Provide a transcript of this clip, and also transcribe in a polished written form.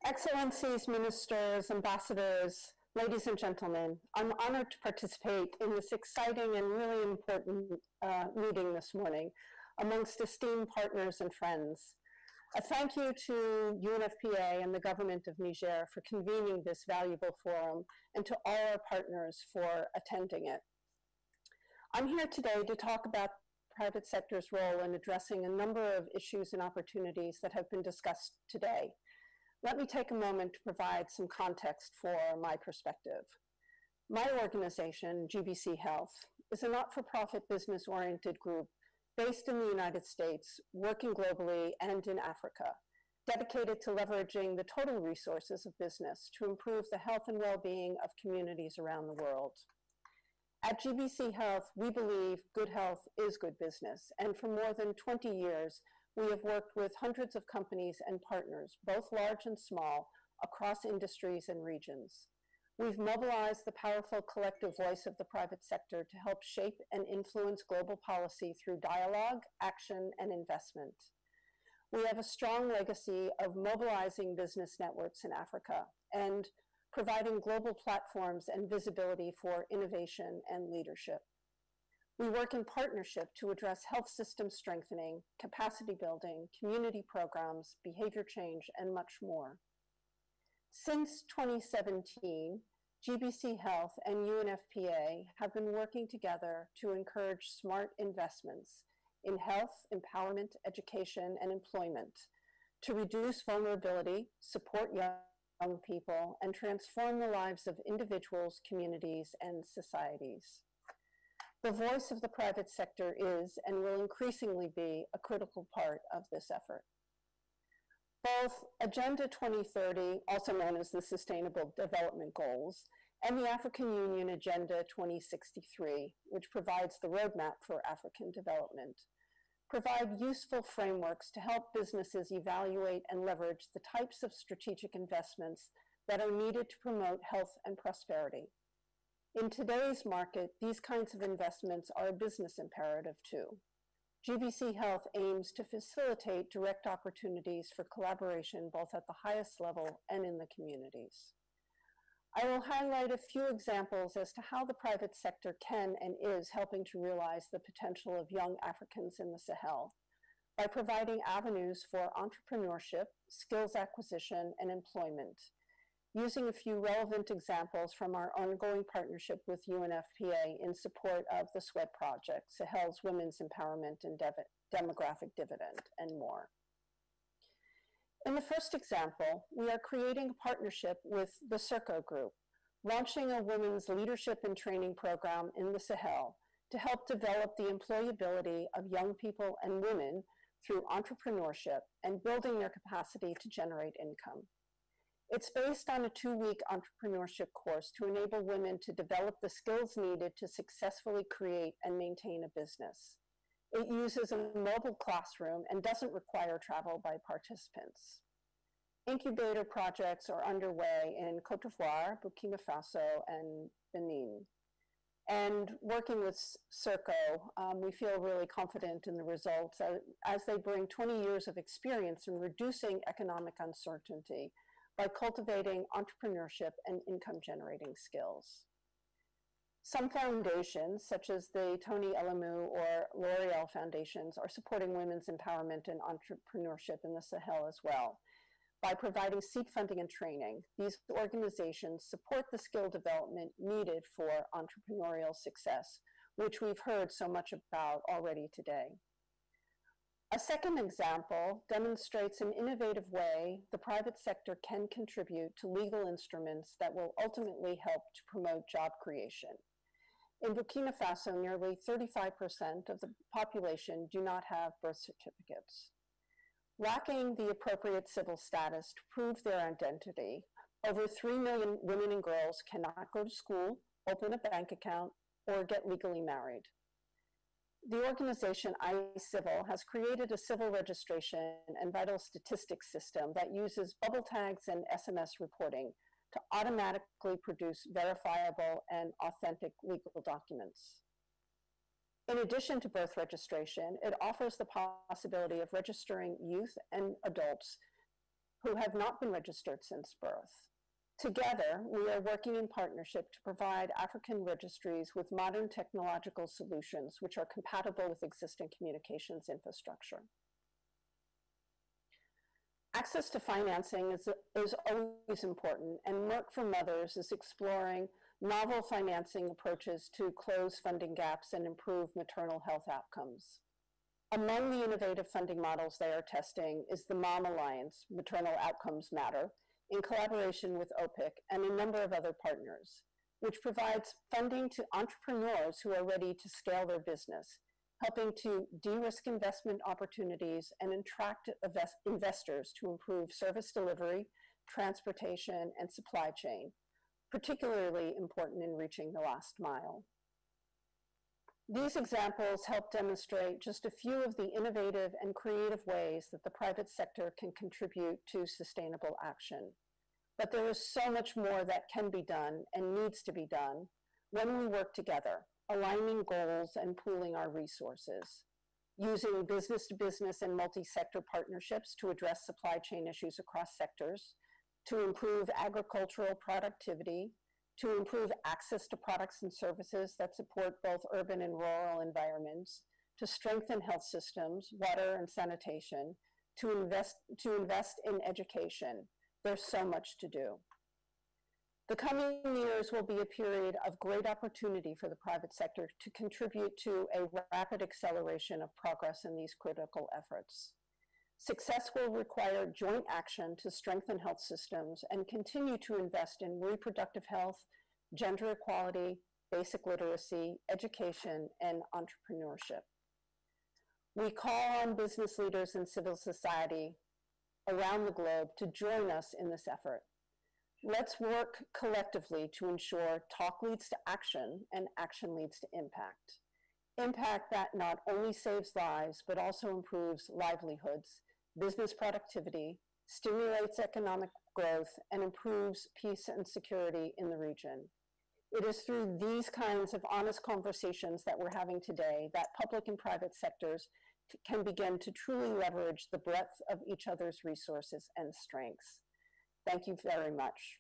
Excellencies, ministers, ambassadors, ladies and gentlemen, I'm honored to participate in this exciting and really important meeting this morning amongst esteemed partners and friends. A thank you to UNFPA and the government of Niger for convening this valuable forum and to all our partners for attending it. I'm here today to talk about the private sector's role in addressing a number of issues and opportunities that have been discussed today. Let me take a moment to provide some context for my perspective. My organization, GBCHealth, is a not-for-profit business-oriented group based in the United States, working globally and in Africa, dedicated to leveraging the total resources of business to improve the health and well-being of communities around the world. At GBCHealth, we believe good health is good business, and for more than 20 years, we have worked with hundreds of companies and partners, both large and small, across industries and regions. We've mobilized the powerful collective voice of the private sector to help shape and influence global policy through dialogue, action, and investment. We have a strong legacy of mobilizing business networks in Africa and providing global platforms and visibility for innovation and leadership. We work in partnership to address health system strengthening, capacity building, community programs, behavior change, and much more. Since 2017, GBCHealth and UNFPA have been working together to encourage smart investments in health, empowerment, education, and employment to reduce vulnerability, support young people, and transform the lives of individuals, communities, and societies. The voice of the private sector is and will increasingly be a critical part of this effort. Both Agenda 2030, also known as the Sustainable Development Goals, and the African Union Agenda 2063, which provides the roadmap for African development, provide useful frameworks to help businesses evaluate and leverage the types of strategic investments that are needed to promote health and prosperity. In today's market, these kinds of investments are a business imperative too. GBCHealth aims to facilitate direct opportunities for collaboration both at the highest level and in the communities. I will highlight a few examples as to how the private sector can and is helping to realize the potential of young Africans in the Sahel by providing avenues for entrepreneurship, skills acquisition, and employment, using a few relevant examples from our ongoing partnership with UNFPA in support of the SWED project, Sahel's Women's Empowerment and Demographic Dividend, and more. In the first example, we are creating a partnership with the CIRCO Group, launching a women's leadership and training program in the Sahel to help develop the employability of young people and women through entrepreneurship and building their capacity to generate income. It's based on a 2-week entrepreneurship course to enable women to develop the skills needed to successfully create and maintain a business. It uses a mobile classroom and doesn't require travel by participants. Incubator projects are underway in Côte d'Ivoire, Burkina Faso, and Benin. And working with CIRCO, we feel really confident in the results as they bring 20 years of experience in reducing economic uncertainty by cultivating entrepreneurship and income-generating skills. Some foundations, such as the Tony Elemu or L'Oreal foundations, are supporting women's empowerment and entrepreneurship in the Sahel as well. By providing seed funding and training, these organizations support the skill development needed for entrepreneurial success, which we've heard so much about already today. A second example demonstrates an innovative way the private sector can contribute to legal instruments that will ultimately help to promote job creation. In Burkina Faso, nearly 35% of the population do not have birth certificates. Lacking the appropriate civil status to prove their identity, over 3 million women and girls cannot go to school, open a bank account, or get legally married. The organization iCivil has created a civil registration and vital statistics system that uses bubble tags and SMS reporting to automatically produce verifiable and authentic legal documents. In addition to birth registration, it offers the possibility of registering youth and adults who have not been registered since birth. Together, we are working in partnership to provide African registries with modern technological solutions which are compatible with existing communications infrastructure. Access to financing is always important, and Merck for Mothers is exploring novel financing approaches to close funding gaps and improve maternal health outcomes. Among the innovative funding models they are testing is the Mom Alliance, Maternal Outcomes Matter, in collaboration with OPIC and a number of other partners, which provides funding to entrepreneurs who are ready to scale their business, helping to de-risk investment opportunities and attract investors to improve service delivery, transportation, and supply chain, particularly important in reaching the last mile. These examples help demonstrate just a few of the innovative and creative ways that the private sector can contribute to sustainable action. But there is so much more that can be done and needs to be done when we work together, aligning goals and pooling our resources, using business-to-business and multi-sector partnerships to address supply chain issues across sectors, to improve agricultural productivity, to improve access to products and services that support both urban and rural environments, to strengthen health systems, water and sanitation, to invest in education. There's so much to do. The coming years will be a period of great opportunity for the private sector to contribute to a rapid acceleration of progress in these critical efforts. Success will require joint action to strengthen health systems and continue to invest in reproductive health, gender equality, basic literacy, education, and entrepreneurship. We call on business leaders and civil society around the globe to join us in this effort. Let's work collectively to ensure talk leads to action and action leads to impact. Impact that not only saves lives, but also improves livelihoods, business productivity, stimulates economic growth, and improves peace and security in the region. It is through these kinds of honest conversations that we're having today that public and private sectors can begin to truly leverage the breadth of each other's resources and strengths. Thank you very much.